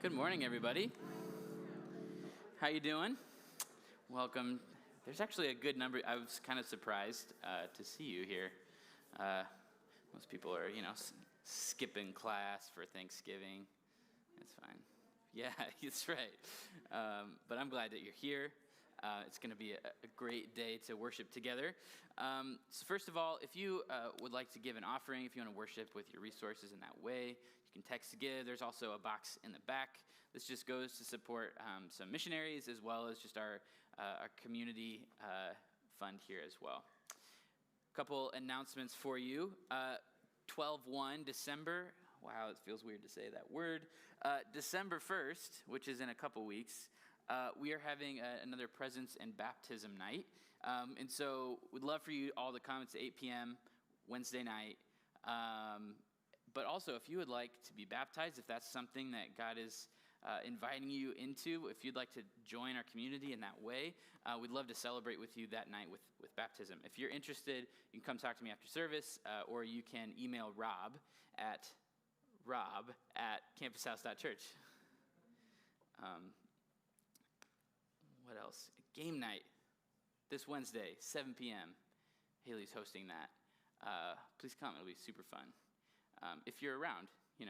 Good morning, everybody. How you doing? Welcome. There's actually a good number. I was kind of surprised to see you here. Most people are, skipping class for Thanksgiving. It's fine. Yeah, that's right. But I'm glad that you're here. It's going to be a great day to worship together. So first of all, if you would like to give an offering, if you want to worship with your resources in that way, you can text to give. There's also a box in the back. This just goes to support some missionaries as well as just our community fund here as well. A couple announcements for you. 12/1, December. Wow, it feels weird to say that word. December 1st, which is in a couple weeks, we are having another presence and baptism night. And so we'd love for you all to come. It's 8 p.m. Wednesday night. But also, if you would like to be baptized, if that's something that God is inviting you into, if you'd like to join our community in that way, we'd love to celebrate with you that night with baptism. If you're interested, you can come talk to me after service, or you can email Rob at campushouse.church. What else? Game night this Wednesday, 7 p.m. Haley's hosting that. Please come. It'll be super fun. If you're around, Trying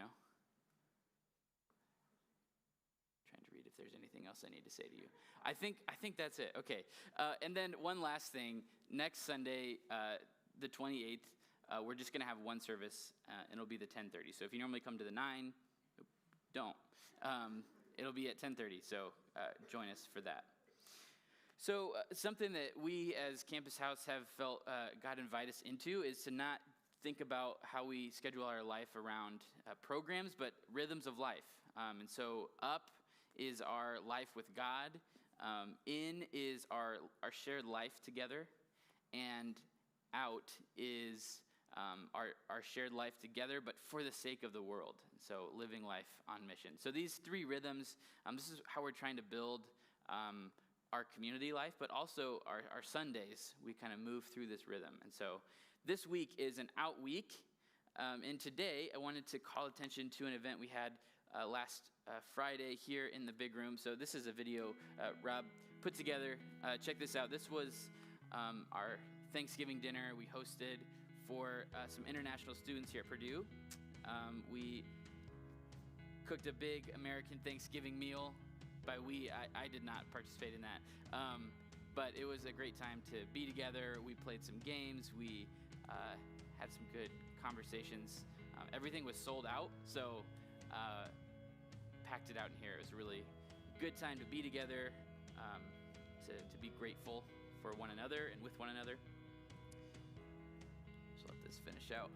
to read if there's anything else I need to say to you. I think that's it. Okay. And then one last thing. Next Sunday, the 28th, we're just going to have one service, and it'll be the 10:30. So if you normally come to the 9, don't. It'll be at 10:30, so join us for that. So something that we as Campus House have felt God invite us into is to not think about how we schedule our life around programs, but rhythms of life. And so up is our life with God. In is our shared life together. And out is our shared life together, but for the sake of the world. So living life on mission. So these three rhythms, this is how we're trying to build our community life, but also our Sundays. We kind of move through this rhythm. And so this week is an out week. And today I wanted to call attention to an event we had last Friday here in the big room. So this is a video Rob put together. Check this out. This was our Thanksgiving dinner we hosted for some international students here at Purdue. We cooked a big American Thanksgiving meal. By we, I did not participate in that. But it was a great time to be together. We played some games. We had some good conversations. Everything was sold out, so packed it out in here. It was a really good time to be together, to be grateful for one another and with one another. Just let this finish out.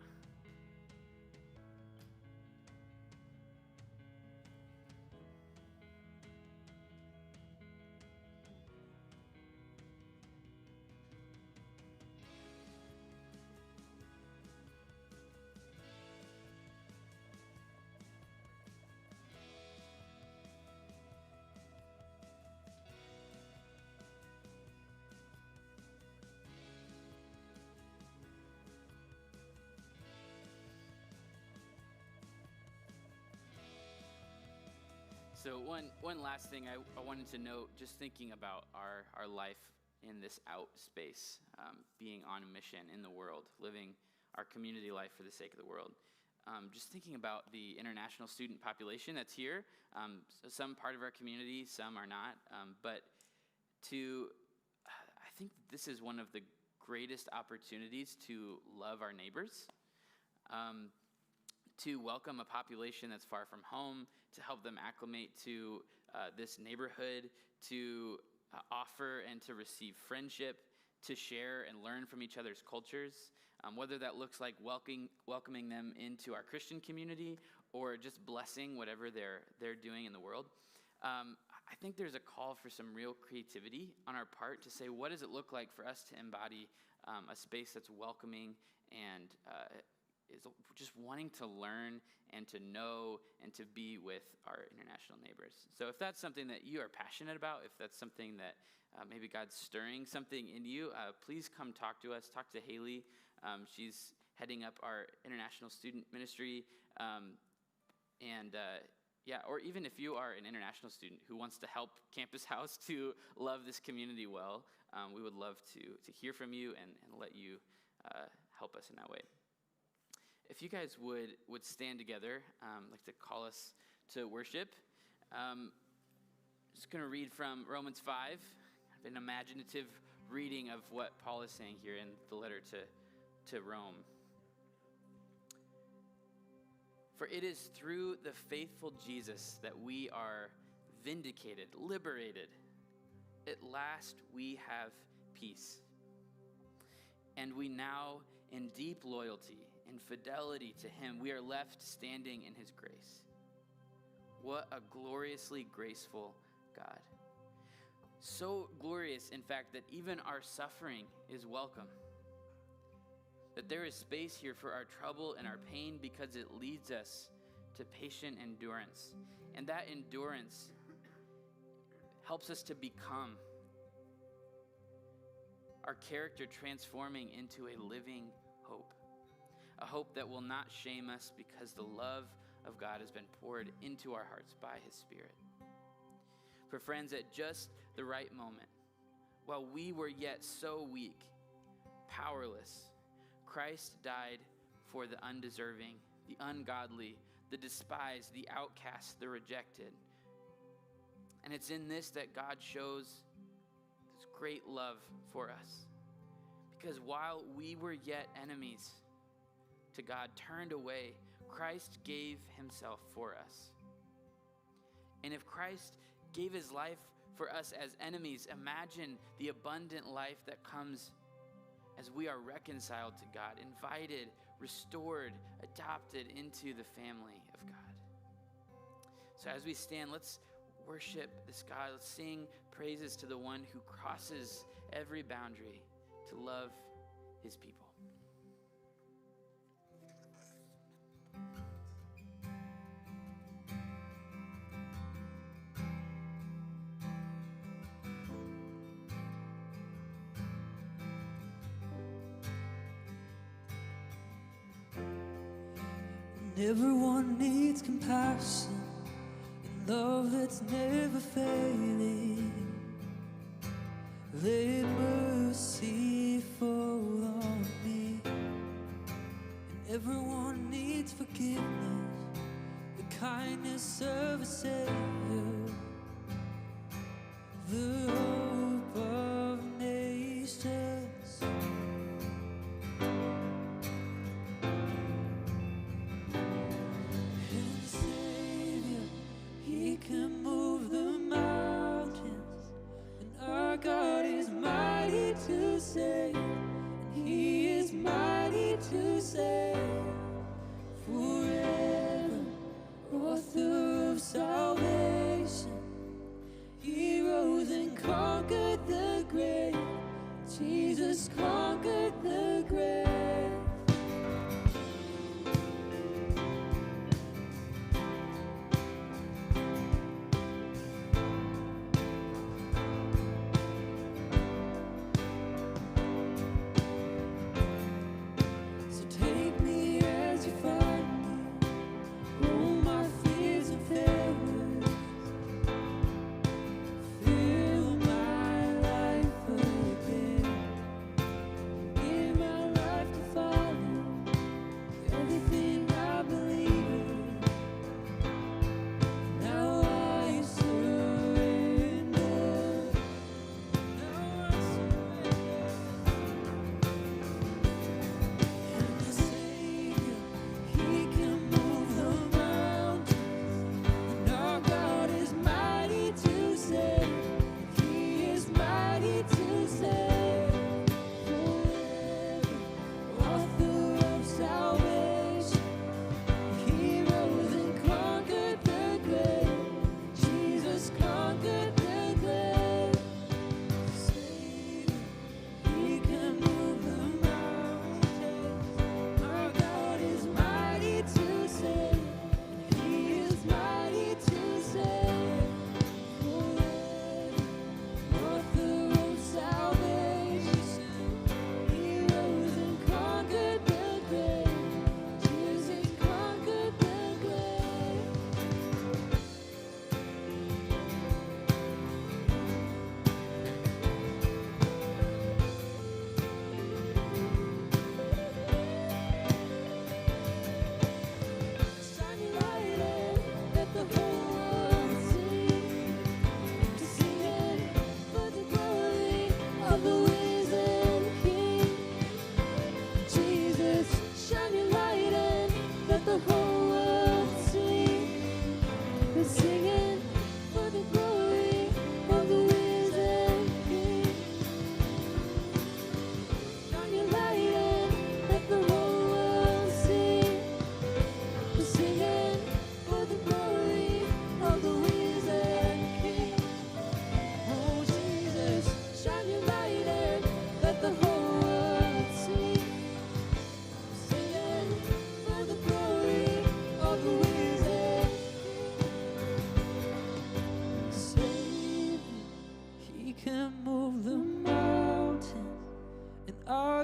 So one last thing I wanted to note, just thinking about our life in this out space, being on a mission in the world, living our community life for the sake of the world. Just thinking about the international student population that's here. Some part of our community, some are not. But I think this is one of the greatest opportunities to love our neighbors. To welcome a population that's far from home, to help them acclimate to this neighborhood, to offer and to receive friendship, to share and learn from each other's cultures, whether that looks like welcoming them into our Christian community or just blessing whatever they're doing in the world. I think there's a call for some real creativity on our part to say, what does it look like for us to embody a space that's welcoming and is just wanting to learn and to know and to be with our international neighbors. So if that's something that you are passionate about, if that's something that maybe God's stirring something in you, please come talk to us. Talk to Haley. She's heading up our international student ministry. And Yeah, or even if you are an international student who wants to help Campus House to love this community well, we would love to hear from you and let you help us in that way. If you guys would stand together, I'd like to call us to worship. Just going to read from Romans 5, an imaginative reading of what Paul is saying here in the letter to Rome. For it is through the faithful Jesus that we are vindicated, liberated. At last we have peace. And we now, in deep loyalty and fidelity to him, we are left standing in his grace. What a gloriously graceful God. So glorious, in fact, that even our suffering is welcome. That there is space here for our trouble and our pain because it leads us to patient endurance. And that endurance helps us to become our character transforming into a living hope. A hope that will not shame us because the love of God has been poured into our hearts by his Spirit. For friends, at just the right moment, while we were yet so weak, powerless, Christ died for the undeserving, the ungodly, the despised, the outcast, the rejected. And it's in this that God shows this great love for us. Because while we were yet enemies to God, turned away, Christ gave himself for us. And if Christ gave his life for us as enemies, imagine the abundant life that comes as we are reconciled to God, invited, restored, adopted into the family of God. So as we stand, let's worship this God. Let's sing praises to the one who crosses every boundary to love his people. Everyone needs compassion and love that's never failing. Let mercy fall on me. And everyone needs forgiveness, the kindness of a Savior, the hope of nations. Can move the mountains, and our God is mighty to save, and he is mighty to save forever, author of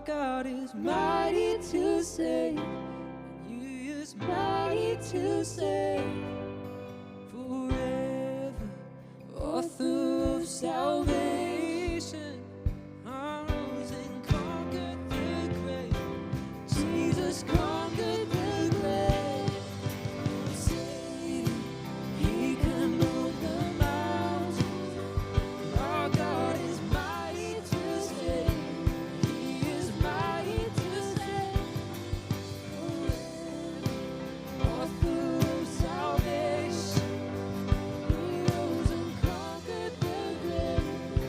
God is mighty to save, and He is mighty to save forever. Author of salvation, arose and conquered the grave. Jesus conquered the grave. Satan, He can move the mountains. Our God is mighty to save. He is mighty to save. Author of salvation, He rose and conquered the grave.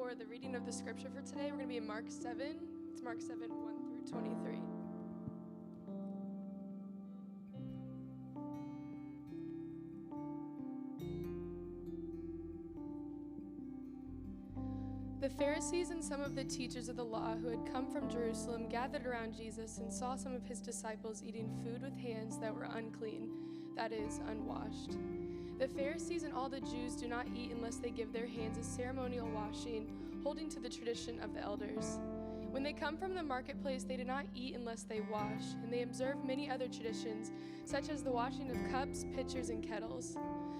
for the reading of the scripture for today. We're going to be in Mark 7. It's Mark 7, 1 through 23. The Pharisees and some of the teachers of the law who had come from Jerusalem gathered around Jesus and saw some of his disciples eating food with hands that were unclean, that is, unwashed. The Pharisees and all the Jews do not eat unless they give their hands a ceremonial washing, holding to the tradition of the elders. When they come from the marketplace, they do not eat unless they wash, and they observe many other traditions, such as the washing of cups, pitchers, and kettles.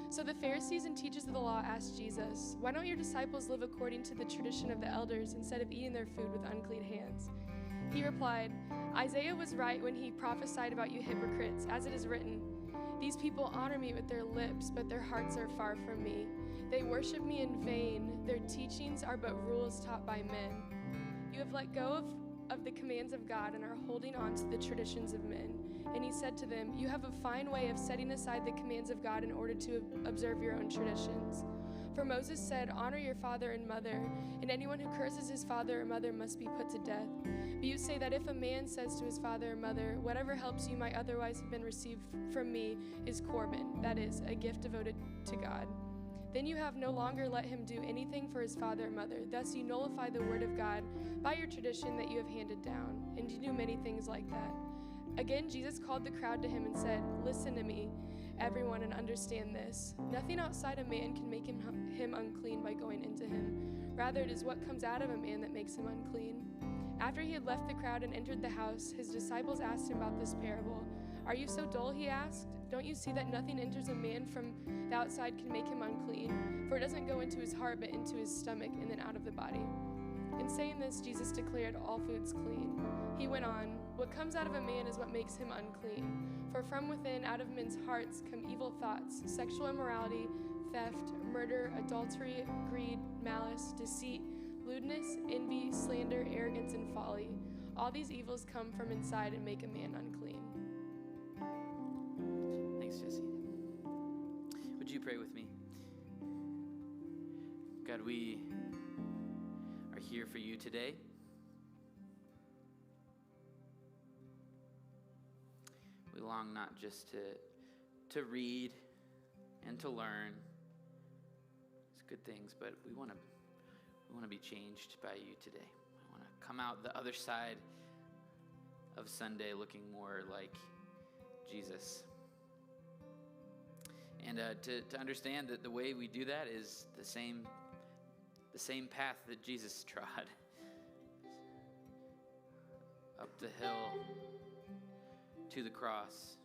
So the Pharisees and teachers of the law asked Jesus, "Why don't your disciples live according to the tradition of the elders instead of eating their food with unclean hands?" He replied, "Isaiah was right when he prophesied about you hypocrites, as it is written, 'These people honor me with their lips, but their hearts are far from me. They worship me in vain. Their teachings are but rules taught by men. You have let go of the commands of God and are holding on to the traditions of men." And he said to them, "You have a fine way of setting aside the commands of God in order to observe your own traditions. For Moses said, 'Honor your father and mother,' and anyone who curses his father or mother must be put to death. But you say that if a man says to his father or mother, 'Whatever helps you might otherwise have been received from me is Corban,' that is, a gift devoted to God. Then you have no longer let him do anything for his father or mother. Thus you nullify the word of God by your tradition that you have handed down." And you do many things like that. Again, Jesus called the crowd to him and said, "Listen to me, everyone, and understand this. Nothing outside a man can make him unclean by going into him. Rather, it is what comes out of a man that makes him unclean." After he had left the crowd and entered the house, his disciples asked him about this parable. "Are you so dull?" he asked. "Don't you see that nothing enters a man from the outside can make him unclean? For it doesn't go into his heart, but into his stomach, and then out of the body." In saying this, Jesus declared all foods clean. He went on, "What comes out of a man is what makes him unclean. For from within, out of men's hearts, come evil thoughts, sexual immorality, theft, murder, adultery, greed, malice, deceit, lewdness, envy, slander, arrogance, and folly. All these evils come from inside and make a man unclean." Thanks, Jesse. Would you pray with me? God, we are here for you today. We long not just to read and to learn. It's good things, but we want to be changed by you today. We want to come out the other side of Sunday looking more like Jesus. And to understand that the way we do that is the same path that Jesus trod. Up the hill, to the cross,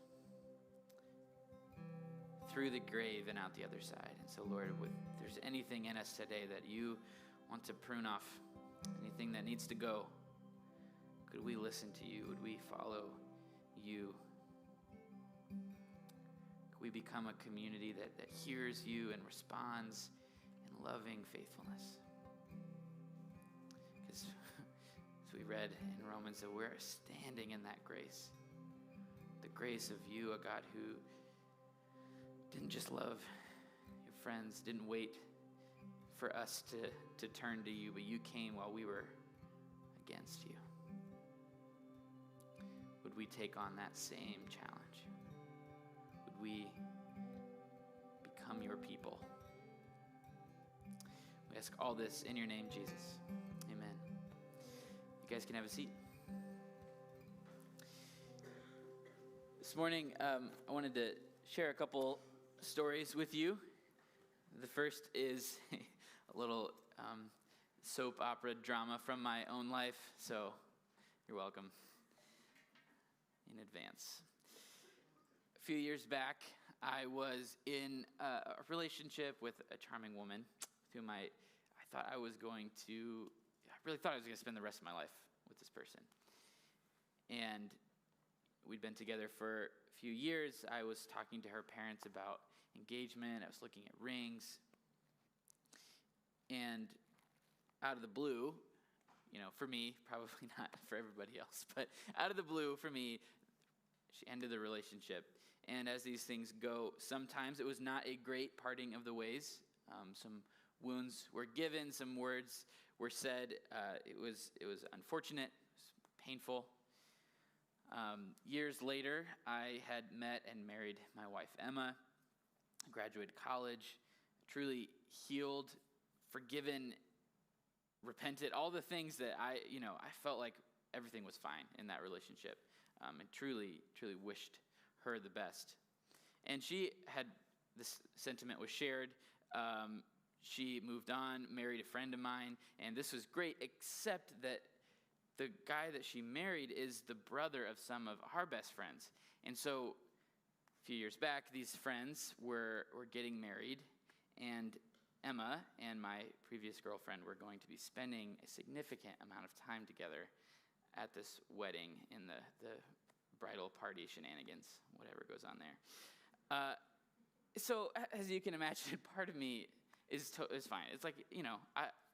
through the grave, and out the other side. And so, Lord, if there's anything in us today that you want to prune off, anything that needs to go, could we listen to you? Would we follow you? Could we become a community that hears you and responds in loving faithfulness? Because as we read in Romans, that we're standing in that grace. The grace of you, a God who didn't just love your friends, didn't wait for us to turn to you, but you came while we were against you. Would we take on that same challenge? Would we become your people? We ask all this in your name, Jesus. Amen. You guys can have a seat. This morning, I wanted to share a couple stories with you. The first is a little soap opera drama from my own life, so you're welcome in advance. A few years back, I was in a relationship with a charming woman whom I really thought I was going to spend the rest of my life with this person. And we'd been together for a few years. I was talking to her parents about engagement. I was looking at rings. And out of the blue, for me, probably not for everybody else, but out of the blue for me, she ended the relationship. And as these things go, sometimes it was not a great parting of the ways. Some wounds were given, some words were said. It was unfortunate, it was painful. Years later, I had met and married my wife, Emma. I graduated college, truly healed, forgiven, repented, all the things that I felt like everything was fine in that relationship, and truly wished her the best. And she had, this sentiment was shared. She moved on, married a friend of mine, and this was great, except that the guy that she married is the brother of some of our best friends. And so a few years back, these friends were getting married, and Emma and my previous girlfriend were going to be spending a significant amount of time together at this wedding in the bridal party shenanigans, whatever goes on there. So as you can imagine, part of me is fine. It's like,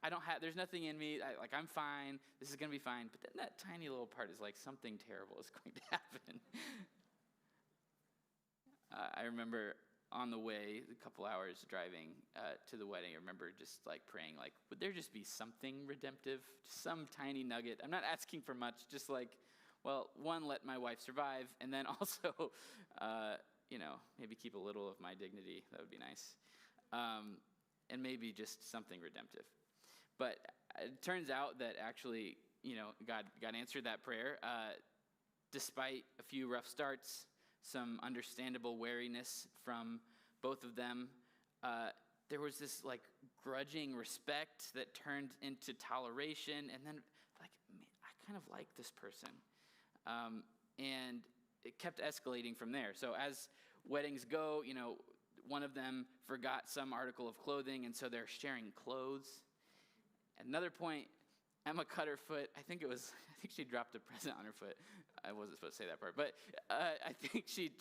I don't have, there's nothing in me, I'm fine, this is going to be fine. But then that tiny little part is like something terrible is going to happen. I remember on the way, a couple hours driving to the wedding, I remember just praying, would there just be something redemptive? Just some tiny nugget. I'm not asking for much, just one, let my wife survive, and then also, maybe keep a little of my dignity. That would be nice. And maybe just something redemptive. But it turns out that actually, God answered that prayer. Despite a few rough starts, some understandable wariness from both of them, there was this grudging respect that turned into toleration, and then man, I kind of like this person. And it kept escalating from there. So as weddings go, one of them forgot some article of clothing, and so they're sharing clothes. At another point, Emma cut her foot. I think she dropped a present on her foot. I wasn't supposed to say that part, but I think she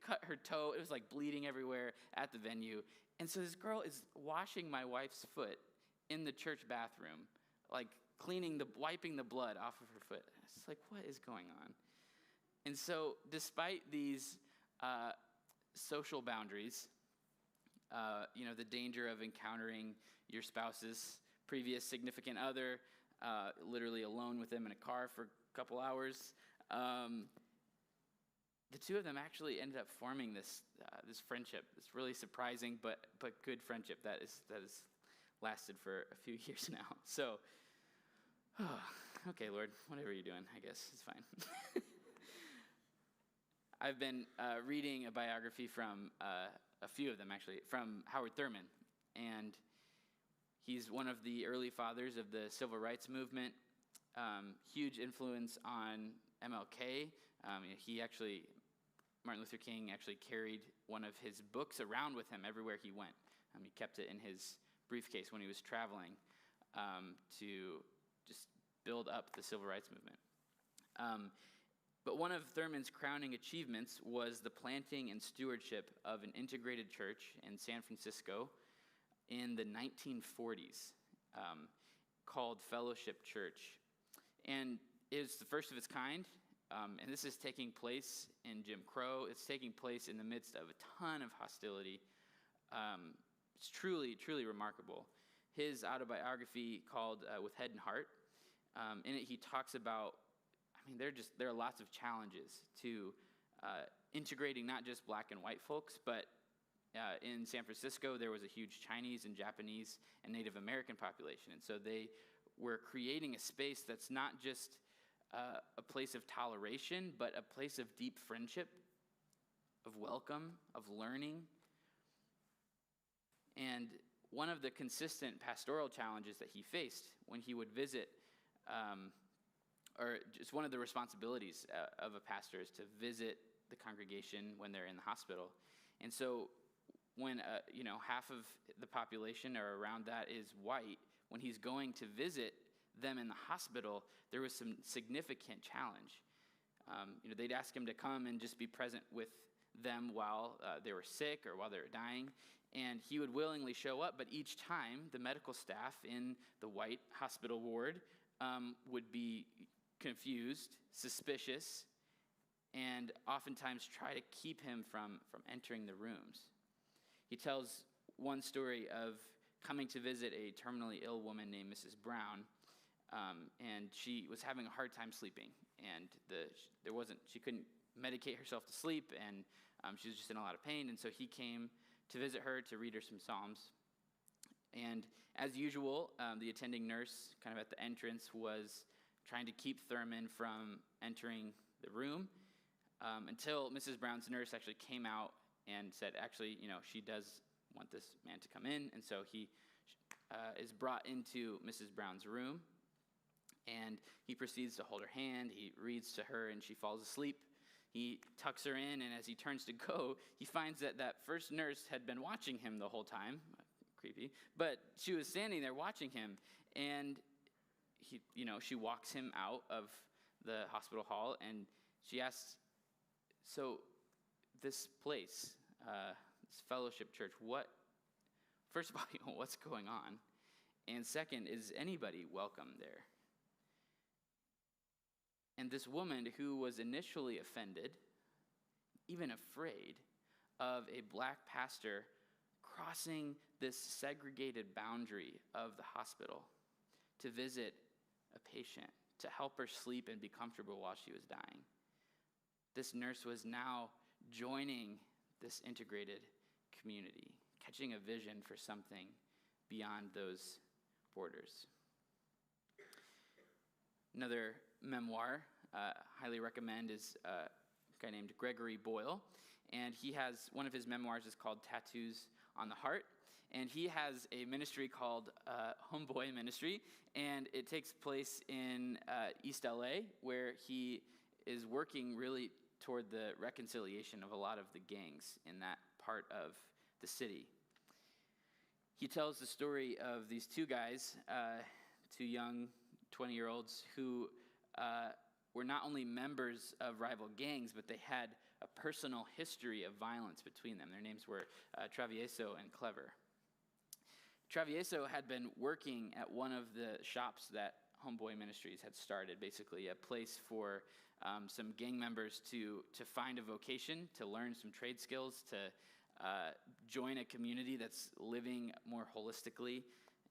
cut her toe. It was bleeding everywhere at the venue. And so this girl is washing my wife's foot in the church bathroom, wiping the blood off of her foot. It's what is going on? And so despite these social boundaries, the danger of encountering your spouse's previous significant other, literally alone with them in a car for a couple hours, the two of them actually ended up forming this friendship. It's really surprising, but good friendship that has lasted for a few years now. So, okay, Lord, whatever you're doing, I guess it's fine. I've been reading a biography from a few of them, actually, from Howard Thurman. And he's one of the early fathers of the civil rights movement, huge influence on MLK. Martin Luther King actually carried one of his books around with him everywhere he went. He kept it in his briefcase when he was traveling to just build up the civil rights movement. But one of Thurman's crowning achievements was the planting and stewardship of an integrated church in San Francisco in the 1940s called Fellowship Church. And it was the first of its kind, and this is taking place in Jim Crow. It's taking place in the midst of a ton of hostility. It's truly, truly remarkable. His autobiography called With Head and Heart, in it he talks about, there are lots of challenges to integrating not just black and white folks, but in San Francisco, there was a huge Chinese and Japanese and Native American population. And so they were creating a space that's not just a place of toleration, but a place of deep friendship, of welcome, of learning. And one of the consistent pastoral challenges that he faced when he would visit, or just one of the responsibilities of a pastor is to visit the congregation when they're in the hospital. And so when half of the population or around that is white, when he's going to visit them in the hospital, there was some significant challenge. They'd ask him to come and just be present with them while they were sick or while they were dying, and he would willingly show up, but each time the medical staff in the white hospital ward would be confused, suspicious, and oftentimes try to keep him from entering the rooms. He tells one story of coming to visit a terminally ill woman named Mrs. Brown, and she was having a hard time sleeping, and she couldn't medicate herself to sleep, and she was just in a lot of pain, and so he came to visit her to read her some Psalms. And as usual, the attending nurse, kind of at the entrance, was trying to keep Thurman from entering the room until Mrs. Brown's nurse actually came out and said, actually, she does want this man to come in. And so he is brought into Mrs. Brown's room, and he proceeds to hold her hand. He reads to her, and she falls asleep. He tucks her in, and as he turns to go, he finds that first nurse had been watching him the whole time. Creepy. But she was standing there watching him, and she walks him out of the hospital hall, and she asks, so this place, this fellowship church, first of all, what's going on? And second, is anybody welcome there? And this woman, who was initially offended, even afraid of a black pastor crossing this segregated boundary of the hospital to visit a patient, to help her sleep and be comfortable while she was dying. This nurse was now joining this integrated community, catching a vision for something beyond those borders. Another memoir highly recommend is a guy named Gregory Boyle, and he has one of his memoirs is called Tattoos on the Heart, and he has a ministry called Homeboy Ministry, and it takes place in East LA, where he is working really toward the reconciliation of a lot of the gangs in that part of the city. He tells the story of these two guys, two young 20-year-olds who were not only members of rival gangs, but they had a personal history of violence between them. Their names were Travieso and Clever. Travieso had been working at one of the shops that Homeboy Ministries had started, basically a place for some gang members to find a vocation, to learn some trade skills, to join a community that's living more holistically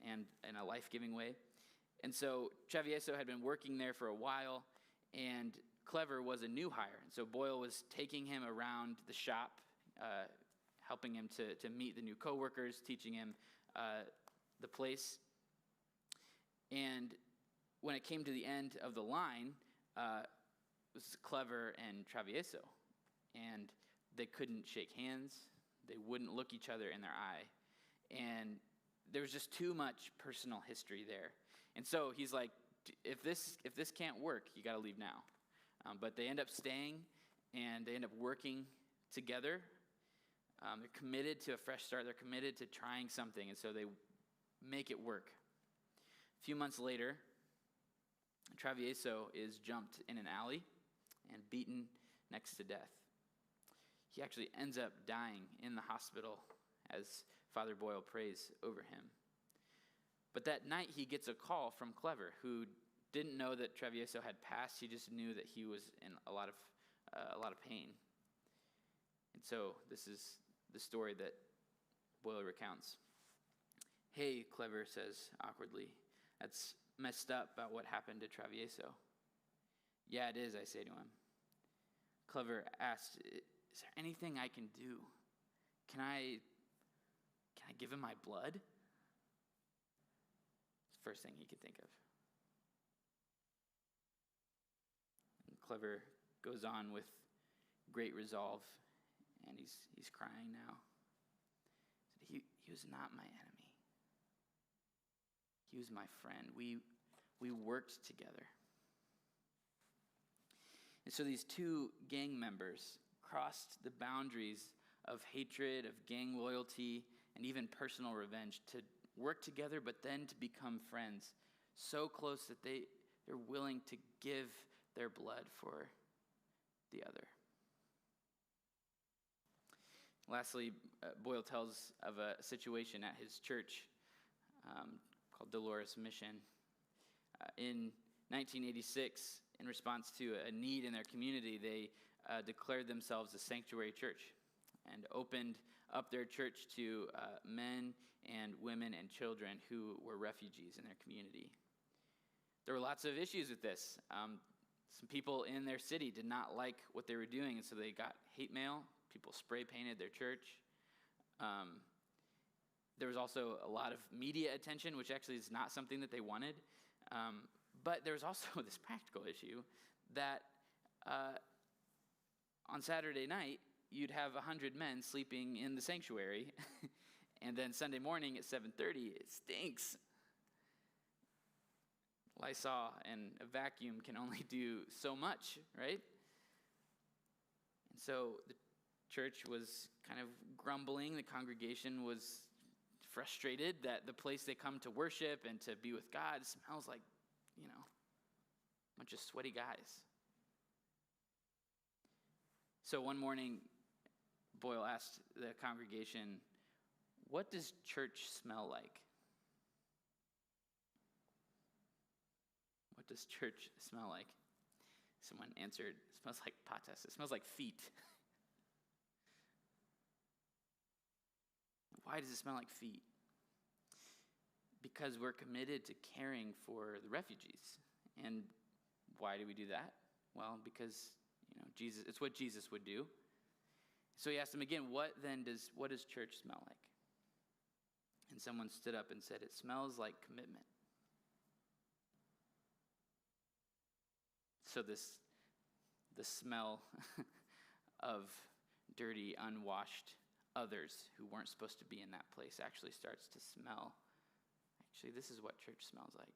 and in a life-giving way. And so Travieso had been working there for a while, and Clever was a new hire. And so Boyle was taking him around the shop, helping him to meet the new coworkers, teaching him the place. And when it came to the end of the line, it was Clever and Travieso. And they couldn't shake hands. They wouldn't look each other in their eye. And there was just too much personal history there. And so he's like, if this can't work, you got to leave now. But they end up staying, and they end up working together. They're committed to a fresh start. They're committed to trying something, and so they make it work. A few months later, Travieso is jumped in an alley and beaten next to death. He actually ends up dying in the hospital as Father Boyle prays over him. But that night, he gets a call from Clever, who didn't know that Travieso had passed. He just knew that he was in a lot of pain. And so this is the story that Boyle recounts. Hey, Clever says awkwardly, that's messed up about what happened to Travieso. Yeah, it is, I say to him. Clever asked, is there anything I can do? Can I give him my blood? It's the first thing he could think of. And Clever goes on with great resolve, and he's crying now. He was not my enemy. He was my friend. We worked together. And so these two gang members crossed the boundaries of hatred, of gang loyalty, and even personal revenge to work together, but then to become friends so close that they're willing to give their blood for the other. Lastly, Boyle tells of a situation at his church called Dolores Mission. In 1986, in response to a need in their community, they declared themselves a sanctuary church and opened up their church to men and women and children who were refugees in their community. There were lots of issues with this. Some people in their city did not like what they were doing, and so they got hate mail. People spray painted their church. There was also a lot of media attention, which actually is not something that they wanted. But there was also this practical issue that on Saturday night, you'd have 100 men sleeping in the sanctuary, and then Sunday morning at 7:30, it stinks. Lysol and a vacuum can only do so much, right? And so the church was kind of grumbling. The congregation was frustrated that the place they come to worship and to be with God smells like, a bunch of sweaty guys. So one morning, Boyle asked the congregation, "What does church smell like?" What does church smell like? Someone answered, "It smells like patas. It smells like feet." Why does it smell like feet? Because we're committed to caring for the refugees. And why do we do that? Well, because Jesus, it's what Jesus would do. So he asked him again, what does church smell like? And someone stood up and said, "It smells like commitment." So the smell of dirty, unwashed others who weren't supposed to be in that place actually starts to smell. Actually, this is what church smells like.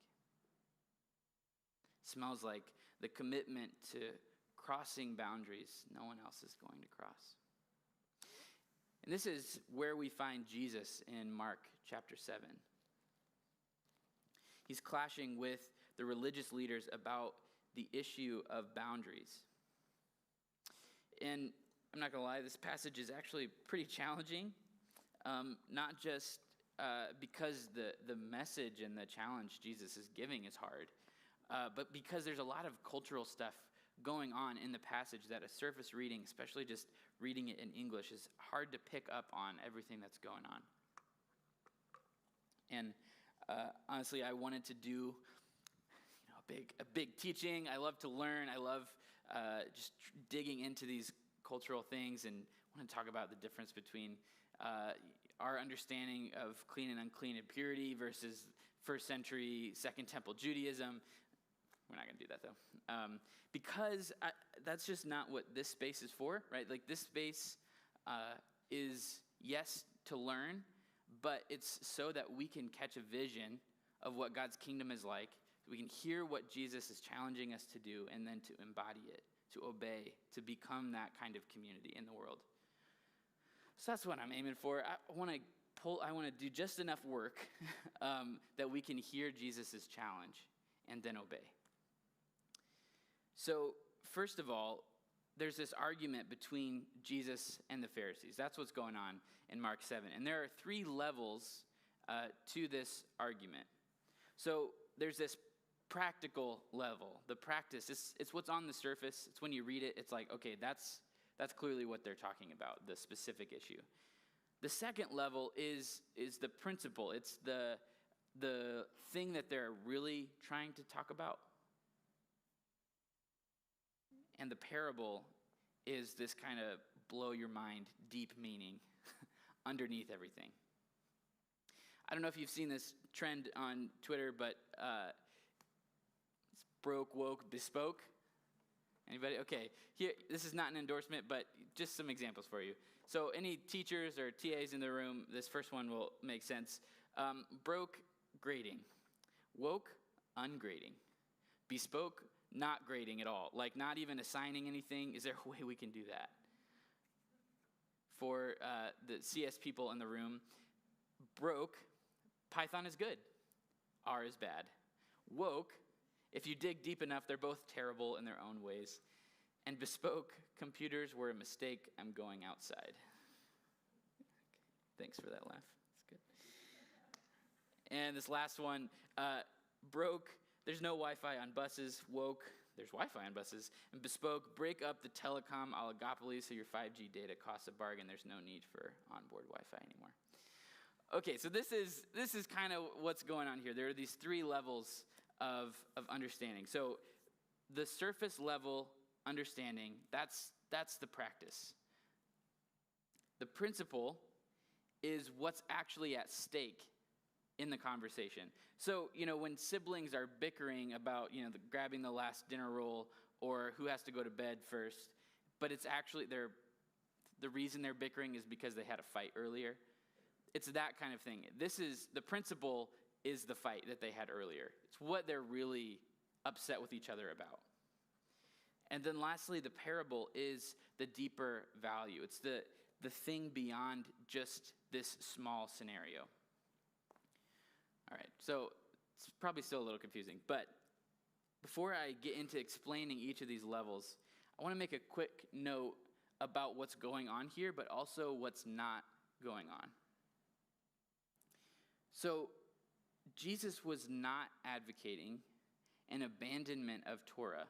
It smells like the commitment to crossing boundaries no one else is going to cross. And this is where we find Jesus in Mark chapter 7. He's clashing with the religious leaders about the issue of boundaries. And I'm not going to lie, this passage is actually pretty challenging, not just because the message and the challenge Jesus is giving is hard, but because there's a lot of cultural stuff going on in the passage that a surface reading, especially just reading it in English, is hard to pick up on everything that's going on. And honestly, I wanted to do a big teaching. I love to learn. I love just digging into these cultural things, and I want to talk about the difference between our understanding of clean and unclean and purity versus first century Second Temple Judaism. We're not going to do that, though, because that's just not what this space is for, right? Like, this space is, yes, to learn, but it's so that we can catch a vision of what God's kingdom is like. We can hear what Jesus is challenging us to do, and then to embody it, to obey, to become that kind of community in the world. So that's what I'm aiming for. I want to do just enough work that we can hear Jesus' challenge and then obey. So first of all, there's this argument between Jesus and the Pharisees. That's what's going on in Mark 7. And there are 3 levels to this argument. So there's this practical level, the practice. It's what's on the surface. It's when you read it, it's like, okay, that's clearly what they're talking about, the specific issue. The second level is the principle. It's the thing that they're really trying to talk about. And the parable is this kind of blow your mind, deep meaning underneath everything. I don't know if you've seen this trend on Twitter, but it's broke, woke, bespoke. Anybody? Okay, here, this is not an endorsement, but just some examples for you. So any teachers or TAs in the room, this first one will make sense. Broke, grading. Woke, ungrading. Bespoke, not grading at all. Like, not even assigning anything. Is there a way we can do that? For the CS people in the room, broke, Python is good. R is bad. Woke, if you dig deep enough, they're both terrible in their own ways. And bespoke, computers were a mistake. I'm going outside. Okay, thanks for that laugh. That's good. And this last one, broke, there's no Wi-Fi on buses. Woke, there's Wi-Fi on buses. And bespoke, break up the telecom oligopoly so your 5G data costs a bargain. There's no need for onboard Wi-Fi anymore. Okay, so this is kind of what's going on here. There are these three levels of understanding. So the surface level understanding, that's the practice. The principle is what's actually at stake in the conversation. So, when siblings are bickering about, grabbing the last dinner roll or who has to go to bed first, but it's actually the reason they're bickering is because they had a fight earlier. It's that kind of thing. The principle is the fight that they had earlier. It's what they're really upset with each other about. And then lastly, the parable is the deeper value. It's the thing beyond just this small scenario. All right, so it's probably still a little confusing, but before I get into explaining each of these levels, I want to make a quick note about what's going on here, but also what's not going on. So Jesus was not advocating an abandonment of Torah,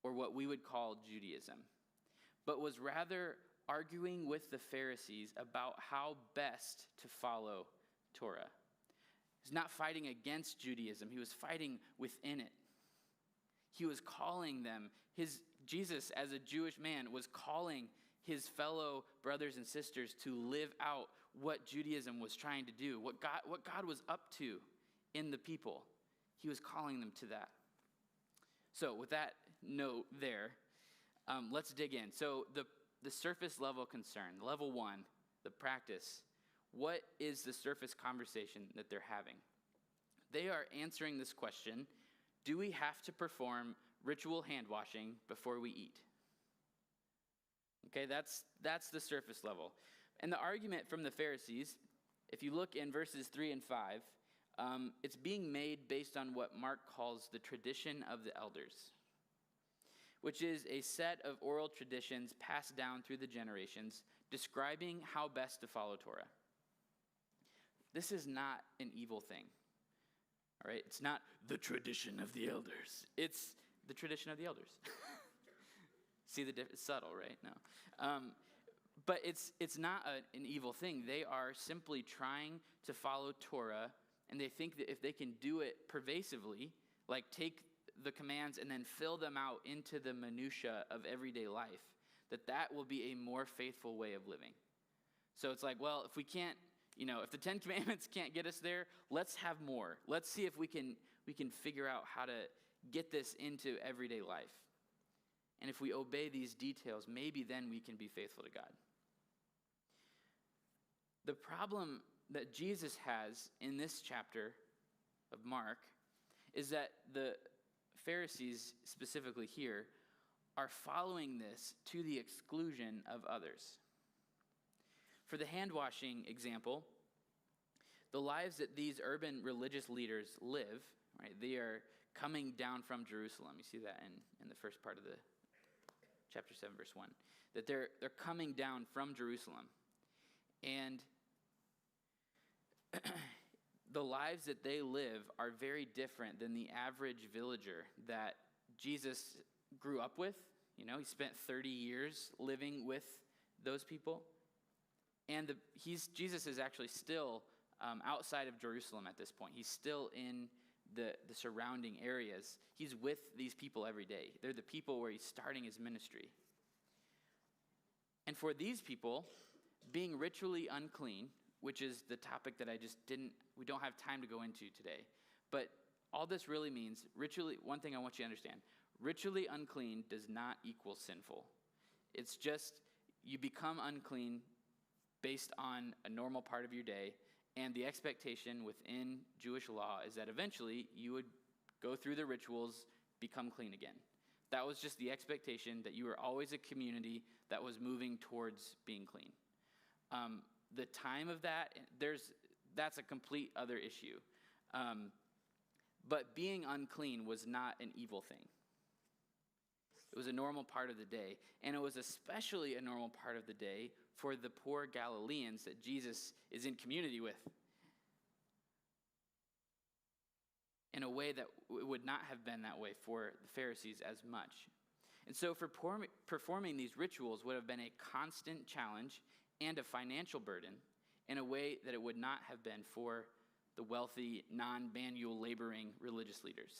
or what we would call Judaism, but was rather arguing with the Pharisees about how best to follow Torah. He's not fighting against Judaism. He was fighting within it. He was calling them, Jesus as a Jewish man was calling his fellow brothers and sisters to live out what Judaism was trying to do, what God was up to in the people. He was calling them to that. So with that note there, let's dig in. So the surface level concern, level one, the practice. What is the surface conversation that they're having? They are answering this question: do we have to perform ritual hand washing before we eat? Okay, that's the surface level. And the argument from the Pharisees, if you look in verses 3 and 5, it's being made based on what Mark calls the tradition of the elders, which is a set of oral traditions passed down through the generations describing how best to follow Torah. This is not an evil thing, all right? It's not the tradition of the elders. It's the tradition of the elders. See the difference? It's subtle, right? No. But it's not an evil thing. They are simply trying to follow Torah, and they think that if they can do it pervasively, like take the commands and then fill them out into the minutia of everyday life, that will be a more faithful way of living. So it's like, well, if we can't, if the 10 Commandments can't get us there, let's have more. Let's see if we can figure out how to get this into everyday life. And if we obey these details, maybe then we can be faithful to God. The problem that Jesus has in this chapter of Mark is that the Pharisees, specifically here, are following this to the exclusion of others. For the hand washing example, the lives that these urban religious leaders live, right? They are coming down from Jerusalem. You see that in the first part of the chapter 7, verse 1. That they're coming down from Jerusalem. And the lives that they live are very different than the average villager that Jesus grew up with. He spent 30 years living with those people. And Jesus is actually still outside of Jerusalem at this point. He's still in the surrounding areas. He's with these people every day. They're the people where he's starting his ministry. And for these people, being ritually unclean, which is the topic that we don't have time to go into today. But all this really means, one thing I want you to understand, ritually unclean does not equal sinful. It's just you become unclean based on a normal part of your day, and the expectation within Jewish law is that eventually you would go through the rituals, become clean again. That was just the expectation, that you were always a community that was moving towards being clean. The time of that's a complete other issue. But being unclean was not an evil thing. It was a normal part of the day, and it was especially a normal part of the day for the poor Galileans that Jesus is in community with. in a way that would not have been that way for the Pharisees as much. And so performing these rituals would have been a constant challenge and a financial burden in a way that it would not have been for the wealthy, non-manual laboring religious leaders.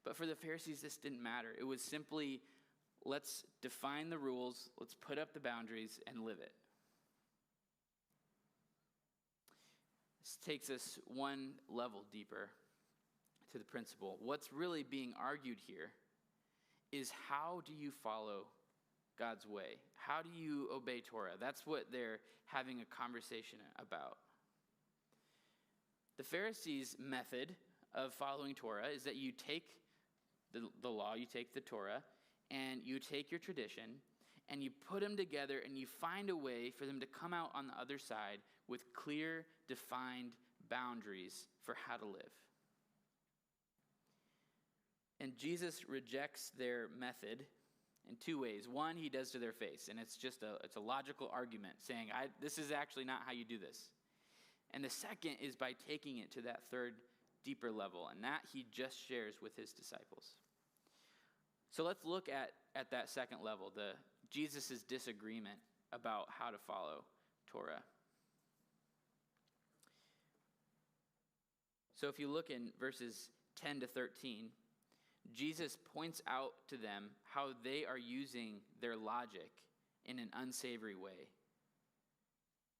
But for the Pharisees, this didn't matter. It was simply, let's define the rules, let's put up the boundaries, and live it. This takes us one level deeper to the principle. What's really being argued here is, how do you follow God's way? How do you obey Torah? That's what they're having a conversation about. The Pharisees' method of following Torah is that you take the law, you take the Torah, and you take your tradition, and you put them together, and you find a way for them to come out on the other side with clear, defined boundaries for how to live. And Jesus rejects their method in two ways. One, he does to their face, and it's a logical argument saying, this is actually not how you do this. And the second is by taking it to that third, deeper level, and that he just shares with his disciples. So let's look at that second level, Jesus' disagreement about how to follow Torah. So if you look in verses 10 to 13, Jesus points out to them how they are using their logic in an unsavory way.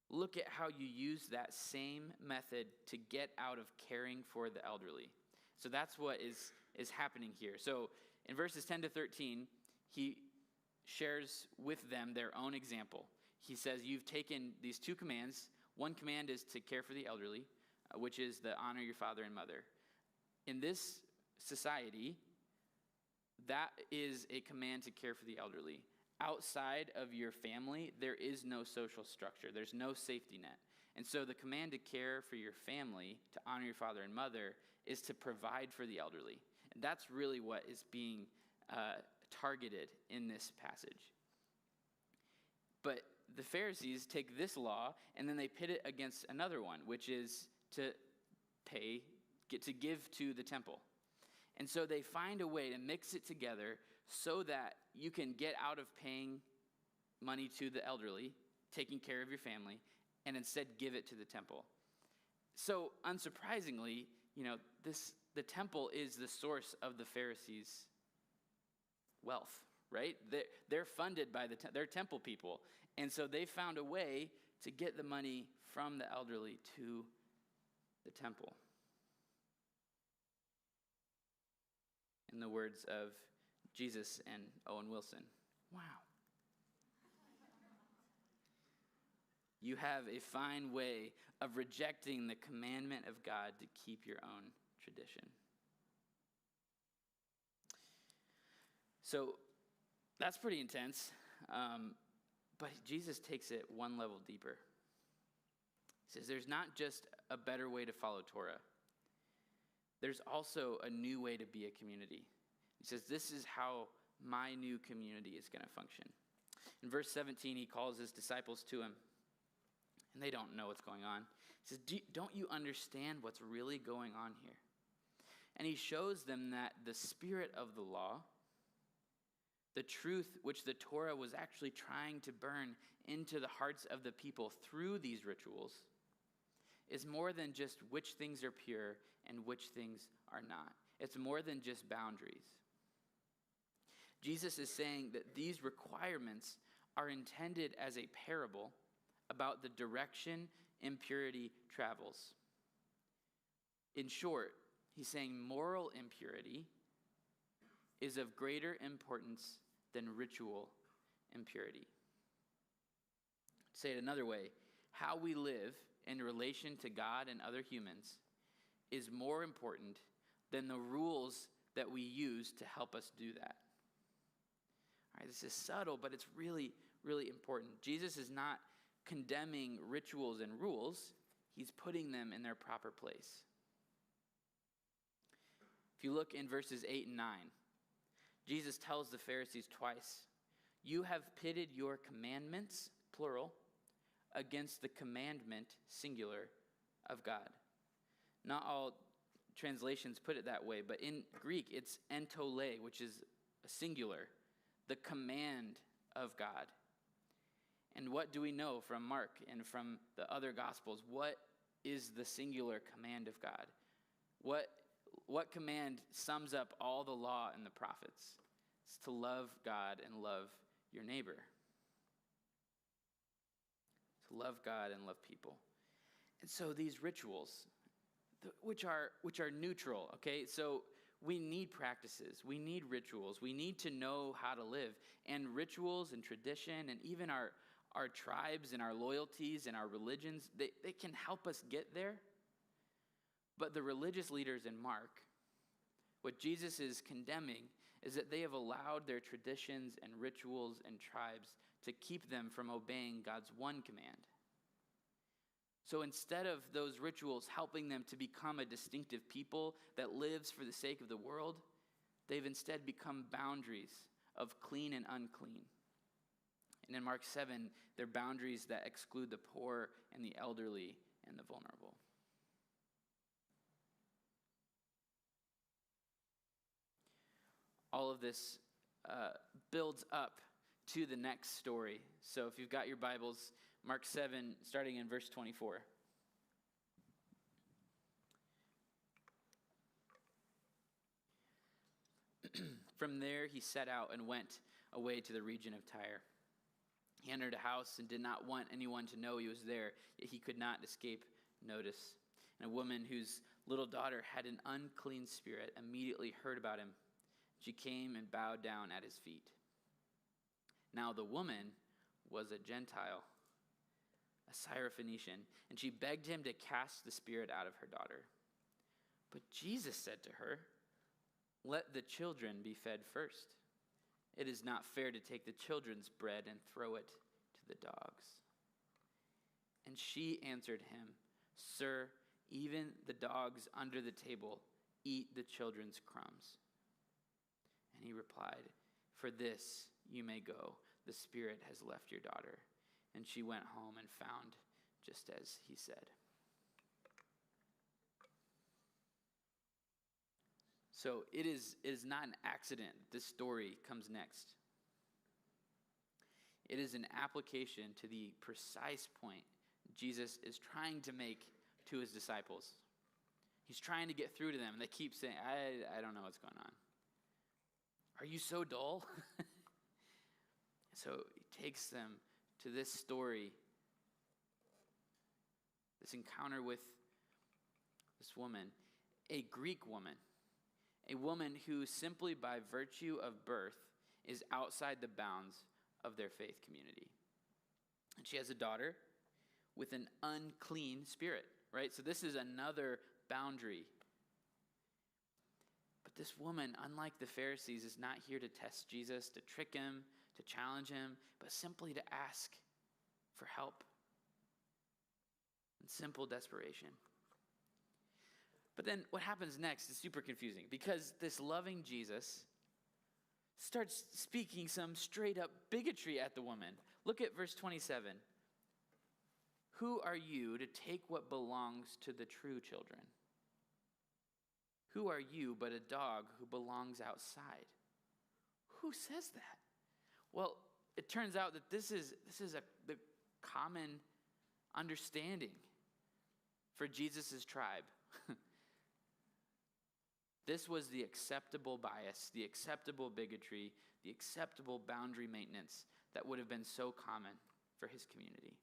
Look at how you use that same method to get out of caring for the elderly. So that's what is happening here. So in verses 10 to 13, he shares with them their own example. He says, you've taken these two commands. One command is to care for the elderly, which is the honor your father and mother. In this society, that is a command to care for the elderly. Outside of your family, there is no social structure. There's no safety net. And so the command to care for your family, to honor your father and mother, is to provide for the elderly. And that's really what is being targeted in this passage. But the Pharisees take this law and then they pit it against another one, which is to give to the temple. And so they find a way to mix it together so that you can get out of paying money to the elderly, taking care of your family, and instead give it to the temple. So unsurprisingly, the temple is the source of the Pharisees' wealth, right? They're funded by they're temple people. And so they found a way to get the money from the elderly to the temple. In the words of Jesus and Owen Wilson, wow. You have a fine way of rejecting the commandment of God to keep your own tradition. So that's pretty intense, but Jesus takes it one level deeper. He says there's not just a better way to follow Torah. There's also a new way to be a community. He says, this is how my new community is going to function. In verse 17, he calls his disciples to him, and they don't know what's going on. He says, don't you understand what's really going on here? And he shows them that the spirit of the law, the truth which the Torah was actually trying to burn into the hearts of the people through these rituals, is more than just which things are pure and which things are not. It's more than just boundaries. Jesus is saying that these requirements are intended as a parable about the direction impurity travels. In short, he's saying moral impurity is of greater importance than ritual impurity. To say it another way, how we live in relation to God and other humans is more important than the rules that we use to help us do that. All right, this is subtle, but it's really, really important. Jesus is not condemning rituals and rules. He's putting them in their proper place. If you look in verses 8 and 9, Jesus tells the Pharisees twice, you have pitted your commandments, plural, against the commandment, singular, of God. Not all translations put it that way, but in Greek, it's entole, which is a singular, the command of God. And what do we know from Mark and from the other Gospels? What is the singular command of God? What command sums up all the law and the prophets? It's to love God and love your neighbor. To love God and love people. And so these rituals, which are neutral, okay? So we need practices. We need rituals. We need to know how to live. And rituals and tradition and even our tribes and our loyalties and our religions, they can help us get there. But the religious leaders in Mark, what Jesus is condemning is that they have allowed their traditions and rituals and tribes to keep them from obeying God's one command. So instead of those rituals helping them to become a distinctive people that lives for the sake of the world, they've instead become boundaries of clean and unclean. And in Mark 7, they're boundaries that exclude the poor and the elderly and the vulnerable. All of this builds up to the next story. So if you've got your Bibles, Mark 7, starting in verse 24. From there he set out and went away to the region of Tyre. He entered a house and did not want anyone to know he was there, yet he could not escape notice. And a woman whose little daughter had an unclean spirit immediately heard about him. She came and bowed down at his feet. Now the woman was a Gentile, a Syrophoenician, and she begged him to cast the spirit out of her daughter. But Jesus said to her, "Let the children be fed first. It is not fair to take the children's bread and throw it to the dogs." And she answered him, "Sir, even the dogs under the table eat the children's crumbs." And he replied, "For this you may go. The spirit has left your daughter." And she went home and found just as he said. So it is not an accident this story comes next. It is an application to the precise point Jesus is trying to make to his disciples. He's trying to get through to them, and they keep saying, I don't know what's going on. Are you so dull? So he takes them to this story, this encounter with this woman, a Greek woman, a woman who simply by virtue of birth is outside the bounds of their faith community. And she has a daughter with an unclean spirit, right? So this is another boundary. But this woman, unlike the Pharisees, is not here to test Jesus, to trick him, to challenge him, but simply to ask for help in simple desperation. But then what happens next is super confusing because this loving Jesus starts speaking some straight up bigotry at the woman. Look at verse 27. Who are you to take what belongs to the true children? Who are you but a dog who belongs outside? Who says that? Well, it turns out that this is the common understanding for Jesus' tribe. This was the acceptable bias, the acceptable bigotry, the acceptable boundary maintenance that would have been so common for his community.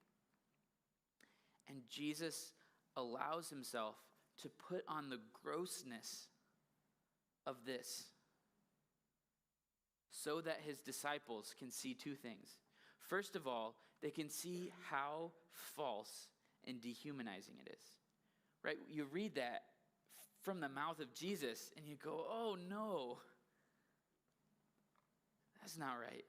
And Jesus allows himself to put on the grossness of this so that his disciples can see two things. First of all, they can see how false and dehumanizing it is. Right? You read that from the mouth of Jesus and you go, "Oh no, that's not right."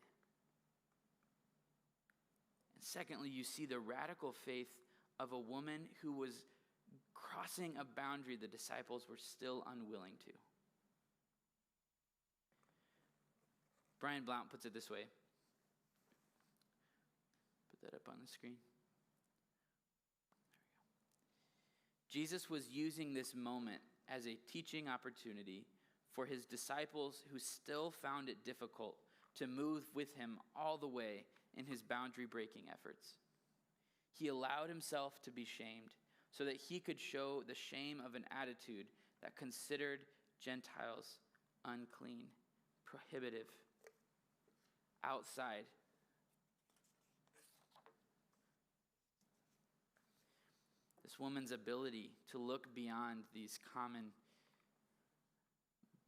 And secondly, you see the radical faith of a woman who was crossing a boundary the disciples were still unwilling to. Brian Blount puts it this way. Put that up on the screen. Jesus was using this moment as a teaching opportunity for his disciples who still found it difficult to move with him all the way in his boundary-breaking efforts. He allowed himself to be shamed so that he could show the shame of an attitude that considered Gentiles unclean, prohibitive, outside. This woman's ability to look beyond these common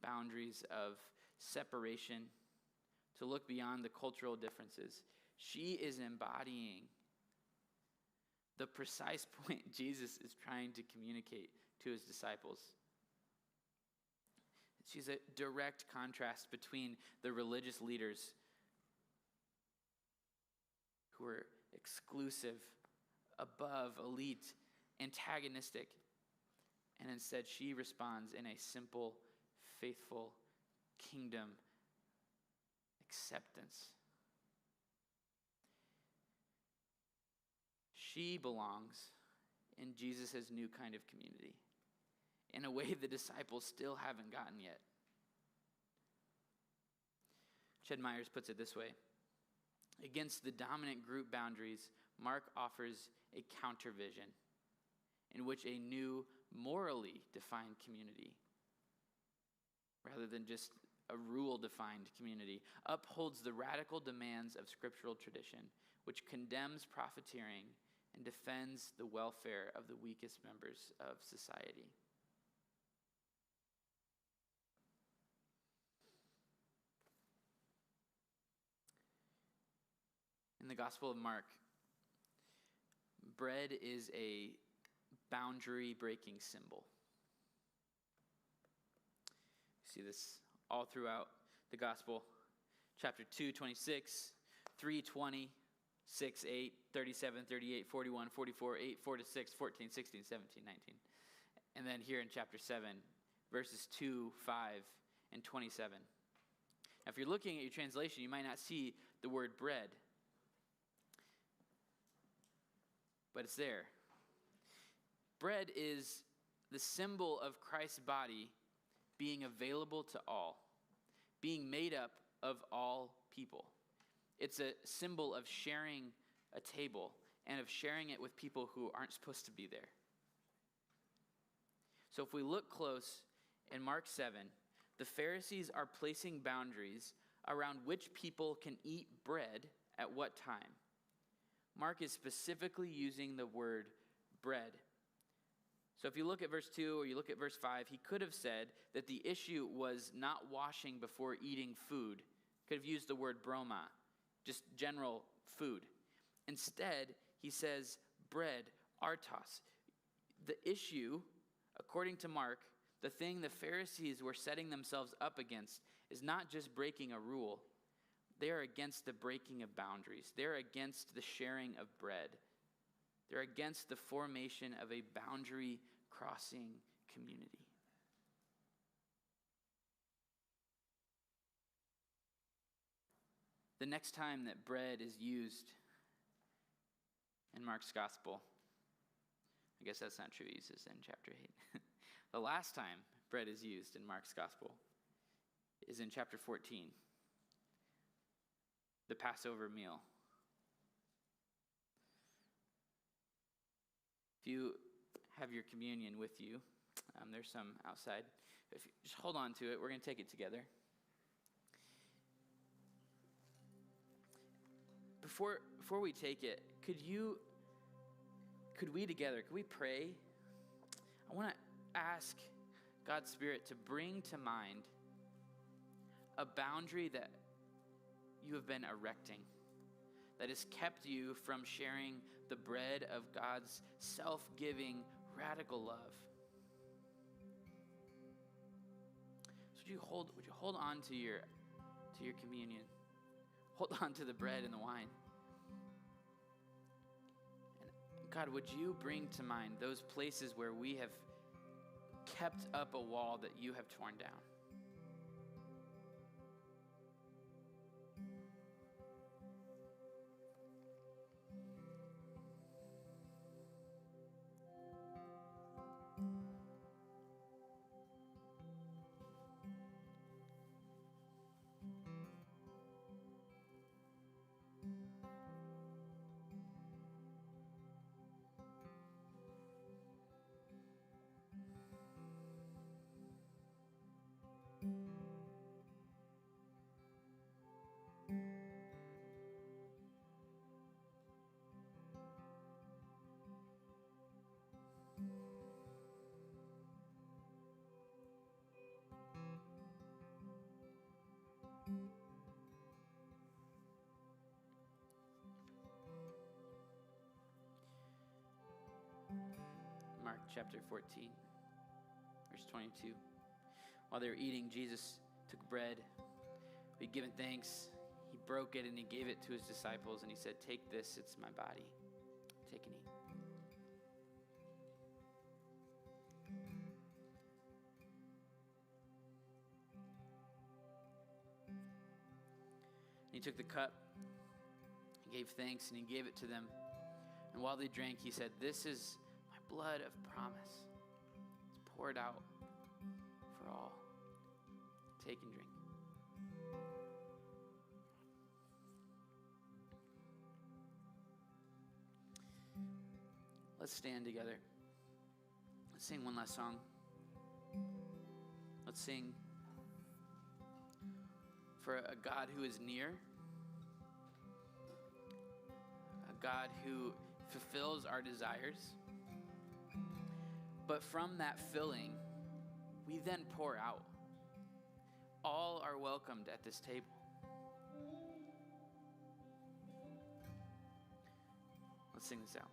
boundaries of separation, to look beyond the cultural differences. She is embodying the precise point Jesus is trying to communicate to his disciples. She's a direct contrast between the religious leaders who are exclusive, above, elite, antagonistic, and instead she responds in a simple, faithful kingdom acceptance. She belongs in Jesus' new kind of community in a way the disciples still haven't gotten yet. Ched Myers puts it this way: against the dominant group boundaries, Mark offers a countervision in which a new, morally defined community, rather than just a rule-defined community, upholds the radical demands of scriptural tradition, which condemns profiteering and defends the welfare of the weakest members of society. In the Gospel of Mark, bread is a boundary-breaking symbol. You see this all throughout the Gospel. Chapter 2, 26, 3, 20, 6, 8, 37, 38, 41, 44, 8, 4 to 6, 14, 16, 17, 19. And then here in chapter 7, verses 2, 5, and 27. Now, if you're looking at your translation, you might not see the word bread, but it's there. Bread is the symbol of Christ's body being available to all, being made up of all people. It's a symbol of sharing a table and of sharing it with people who aren't supposed to be there. So if we look close in Mark 7, the Pharisees are placing boundaries around which people can eat bread at what time. Mark is specifically using the word bread. So if you look at verse 2 or you look at verse 5, he could have said that the issue was not washing before eating food. Could have used the word broma, just general food. Instead, he says bread, artos. The issue, according to Mark, the thing the Pharisees were setting themselves up against is not just breaking a rule. They are against the breaking of boundaries. They're against the sharing of bread. They're against the formation of a boundary-crossing community. The next time that bread is used in Mark's gospel, I guess that's not true, he uses in chapter 8. The last time bread is used in Mark's gospel is in chapter 14, the Passover meal. If you have your communion with you, there's some outside. If you just hold on to it, we're going to take it together. Before we take it, could we together, could we pray? I want to ask God's Spirit to bring to mind a boundary that you have been erecting, that has kept you from sharing the bread of God's self-giving, radical love. So would you hold on to your communion? Hold on to the bread and the wine. And God, would you bring to mind those places where we have kept up a wall that you have torn down? chapter 14, verse 22. While they were eating, Jesus took bread. He'd given thanks. He broke it and he gave it to his disciples and he said, "Take this, it's my body. Take and eat." He took the cup, he gave thanks, and he gave it to them. And while they drank, he said, "This is my blood of promise. It's poured out for all. Take and drink." Let's stand together. Let's sing one last song. Let's sing for a God who is near, a God who fulfills our desires. But from that filling, we then pour out. All are welcomed at this table. Let's sing this out.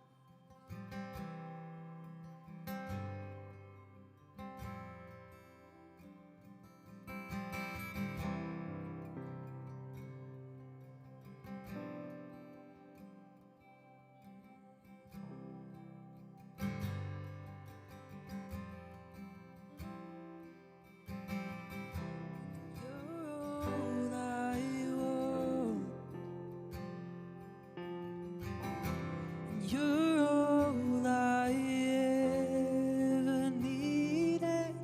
You're all I ever needed.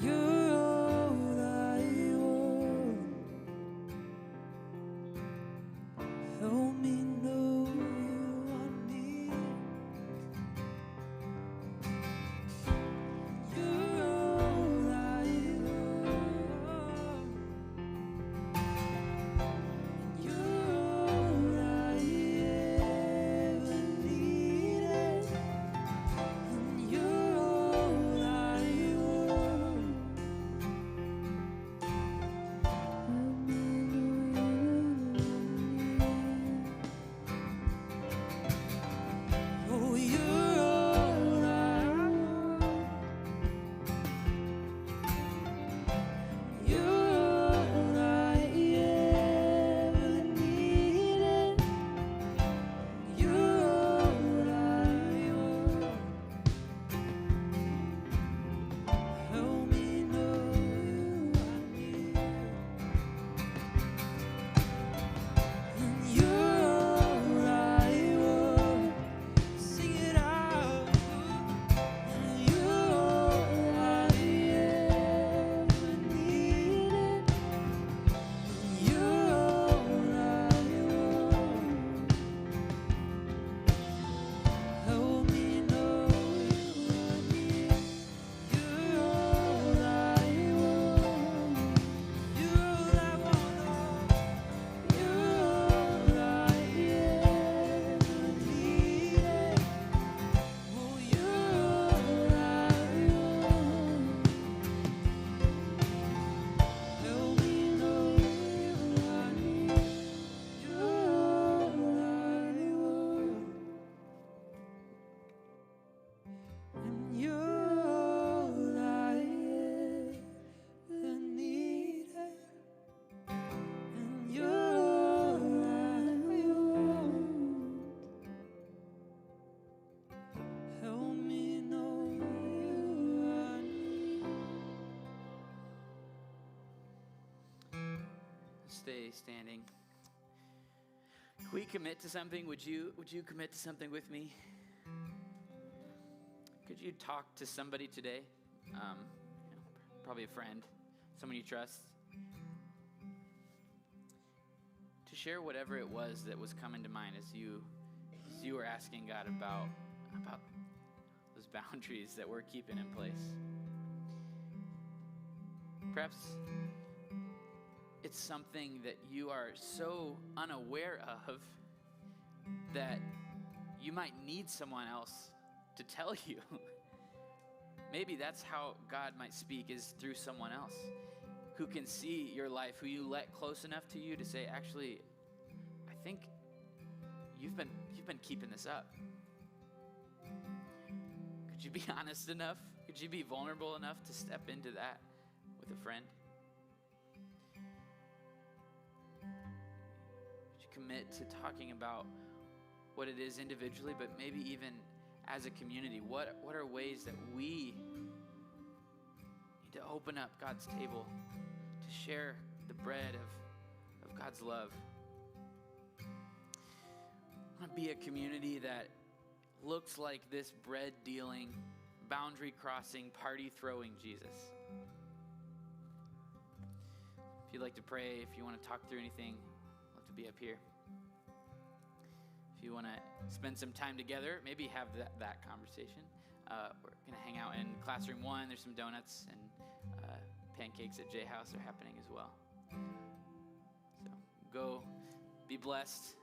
You're all I want. Help me know you are near. You're all I want. You're all I ever needed. And you're all I want. Help me know you are near. Oh, you're all I want. You're all I ever needed. You're all I want. Help me know you are near. And you're all I want. Sing it out. And you're all I ever needed. And you're all I want. Help me know you are near. You're all I want. You're all I want. You're all I ever needed. Oh, you're all I want. Help me know you are near. You're all I want. And you're all I ever needed. And you're all I want. Help me know you are near. Stay standing. Can we commit to something? Would you commit to something with me? Could you talk to somebody today? Probably a friend, someone you trust, to share whatever it was that was coming to mind as you were asking God about those boundaries that we're keeping in place. Perhaps it's something that you are so unaware of that you might need someone else to tell you. Maybe that's how God might speak, is through someone else who can see your life, who you let close enough to you to say, actually, I think you've been keeping this up. you be honest enough? Could you be vulnerable enough to step into that with a friend? Could you commit to talking about what it is individually, but maybe even as a community? What are ways that we need to open up God's table to share the bread of God's love? I want to be a community that looks like this bread dealing, boundary crossing, party throwing Jesus. If you'd like to pray, if you want to talk through anything, I'd love to be up here. If you want to spend some time together, maybe have that conversation. We're going to hang out in classroom 1. There's some donuts and pancakes at J House are happening as well. So go, be blessed.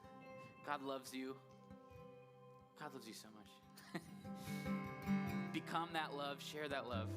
God loves you. God loves you so much. Become that love, share that love.